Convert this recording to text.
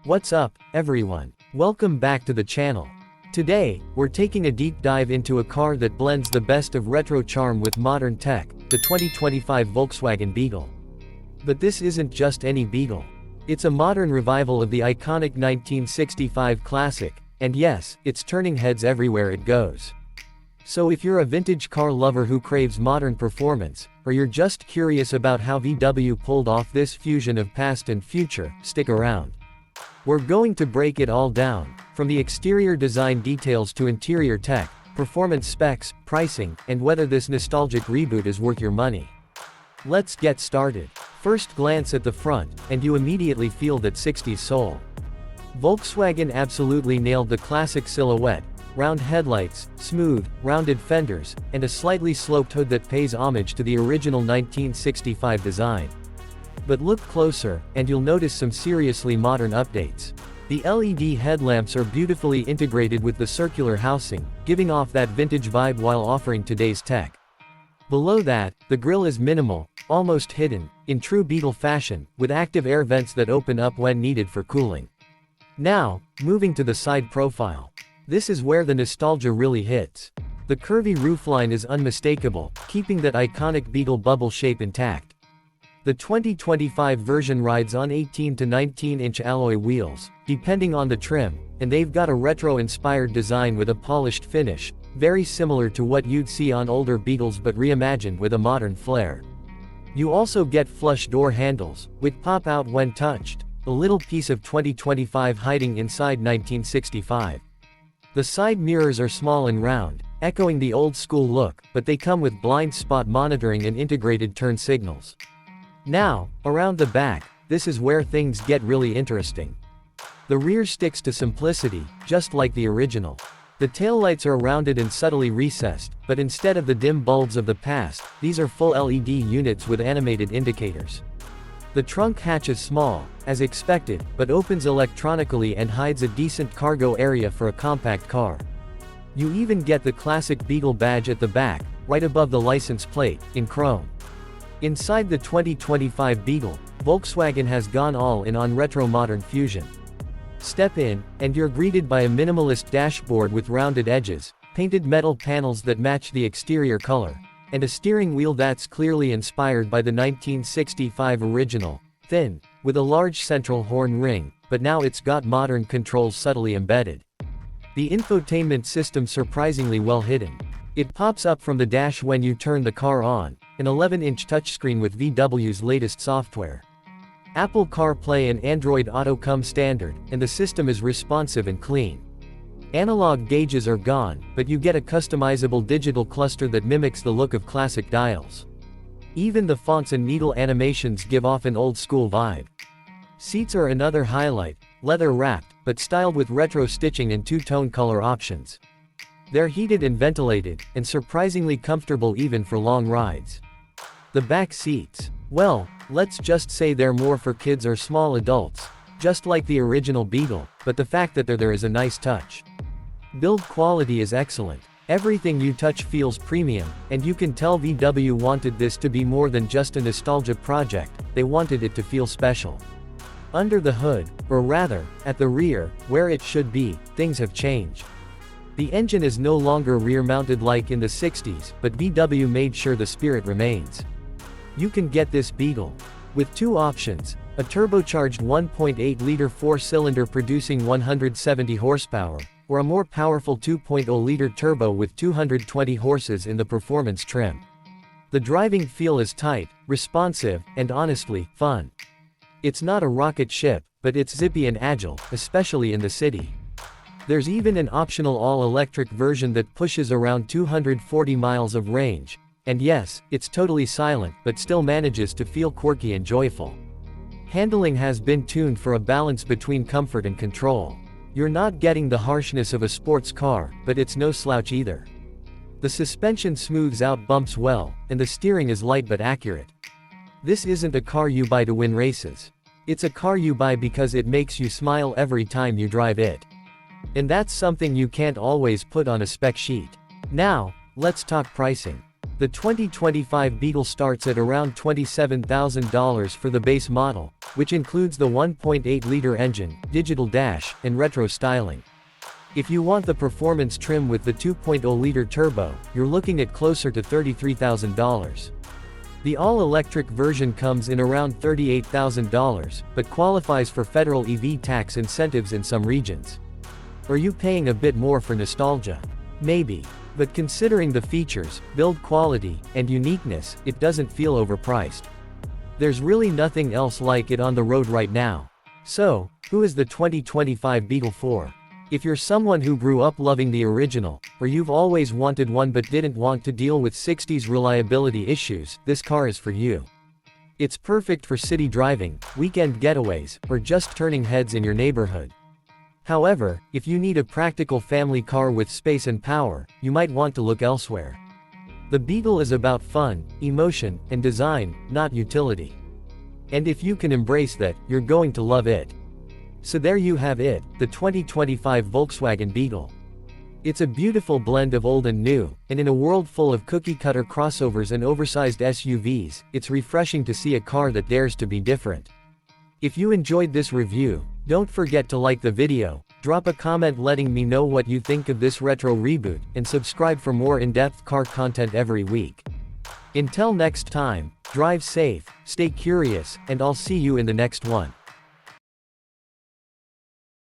What's up, everyone? Welcome back to the channel. Today, we're taking a deep dive into a car that blends the best of retro charm with modern tech, the 2025 Volkswagen Beetle. But this isn't just any Beetle. It's a modern revival of the iconic 1965 classic, and yes, it's turning heads everywhere it goes. So if you're a vintage car lover who craves modern performance, or you're just curious about how VW pulled off this fusion of past and future, stick around. We're going to break it all down, from the exterior design details to interior tech, performance specs, pricing, and whether this nostalgic reboot is worth your money. Let's get started. First glance at the front, and you immediately feel that 60s soul. Volkswagen absolutely nailed the classic silhouette, round headlights, smooth, rounded fenders, and a slightly sloped hood that pays homage to the original 1965 design. But look closer, and you'll notice some seriously modern updates. The LED headlamps are beautifully integrated with the circular housing, giving off that vintage vibe while offering today's tech. Below that, the grille is minimal, almost hidden, in true Beetle fashion, with active air vents that open up when needed for cooling. Now, moving to the side profile. This is where the nostalgia really hits. The curvy roofline is unmistakable, keeping that iconic Beetle bubble shape intact. The 2025 version rides on 18 to 19-inch alloy wheels, depending on the trim, and they've got a retro-inspired design with a polished finish, very similar to what you'd see on older Beetles but reimagined with a modern flair. You also get flush door handles, which pop out when touched, a little piece of 2025 hiding inside 1965. The side mirrors are small and round, echoing the old-school look, but they come with blind spot monitoring and integrated turn signals. Now, around the back, this is where things get really interesting. The rear sticks to simplicity, just like the original. The taillights are rounded and subtly recessed, but instead of the dim bulbs of the past, these are full LED units with animated indicators. The trunk hatch is small, as expected, but opens electronically and hides a decent cargo area for a compact car. You even get the classic Beetle badge at the back, right above the license plate, in chrome. Inside the 2025 Beetle, Volkswagen has gone all in on retro-modern fusion. Step in, and you're greeted by a minimalist dashboard with rounded edges, painted metal panels that match the exterior color, and a steering wheel that's clearly inspired by the 1965 original, thin, with a large central horn ring, but now it's got modern controls subtly embedded. The infotainment system surprisingly well hidden. It pops up from the dash when you turn the car on, an 11-inch touchscreen with VW's latest software. Apple CarPlay and Android Auto come standard, and the system is responsive and clean. Analog gauges are gone, but you get a customizable digital cluster that mimics the look of classic dials. Even the fonts and needle animations give off an old-school vibe. Seats are another highlight, leather-wrapped, but styled with retro stitching and two-tone color options. They're heated and ventilated, and surprisingly comfortable even for long rides. The back seats, well, let's just say they're more for kids or small adults, just like the original Beetle, but the fact that they're there is a nice touch. Build quality is excellent. Everything you touch feels premium, and you can tell VW wanted this to be more than just a nostalgia project, they wanted it to feel special. Under the hood, or rather, at the rear, where it should be, things have changed. The engine is no longer rear-mounted like in the 60s, but VW made sure the spirit remains. You can get this Beetle with two options, a turbocharged 1.8-liter four-cylinder producing 170 horsepower, or a more powerful 2.0-liter turbo with 220 horses in the performance trim. The driving feel is tight, responsive, and honestly, fun. It's not a rocket ship, but it's zippy and agile, especially in the city. There's even an optional all-electric version that pushes around 240 miles of range. And yes, it's totally silent, but still manages to feel quirky and joyful. Handling has been tuned for a balance between comfort and control. You're not getting the harshness of a sports car, but it's no slouch either. The suspension smooths out bumps well, and the steering is light but accurate. This isn't a car you buy to win races. It's a car you buy because it makes you smile every time you drive it. And that's something you can't always put on a spec sheet. Now, let's talk pricing. The 2025 Beetle starts at around $27,000 for the base model, which includes the 1.8-liter engine, digital dash, and retro styling. If you want the performance trim with the 2.0-liter turbo, you're looking at closer to $33,000. The all-electric version comes in around $38,000, but qualifies for federal EV tax incentives in some regions. Are you paying a bit more for nostalgia? Maybe. But considering the features, build quality, and uniqueness, it doesn't feel overpriced. There's really nothing else like it on the road right now. So, who is the 2025 Beetle for? If you're someone who grew up loving the original, or you've always wanted one but didn't want to deal with 60s reliability issues, this car is for you. It's perfect for city driving, weekend getaways, or just turning heads in your neighborhood. However, if you need a practical family car with space and power, you might want to look elsewhere. The Beetle is about fun, emotion, and design, not utility. And if you can embrace that, you're going to love it. So there you have it, the 2025 Volkswagen Beetle. It's a beautiful blend of old and new, and in a world full of cookie-cutter crossovers and oversized SUVs, it's refreshing to see a car that dares to be different. If you enjoyed this review, don't forget to like the video, drop a comment letting me know what you think of this retro reboot, and subscribe for more in-depth car content every week. Until next time, drive safe, stay curious, and I'll see you in the next one.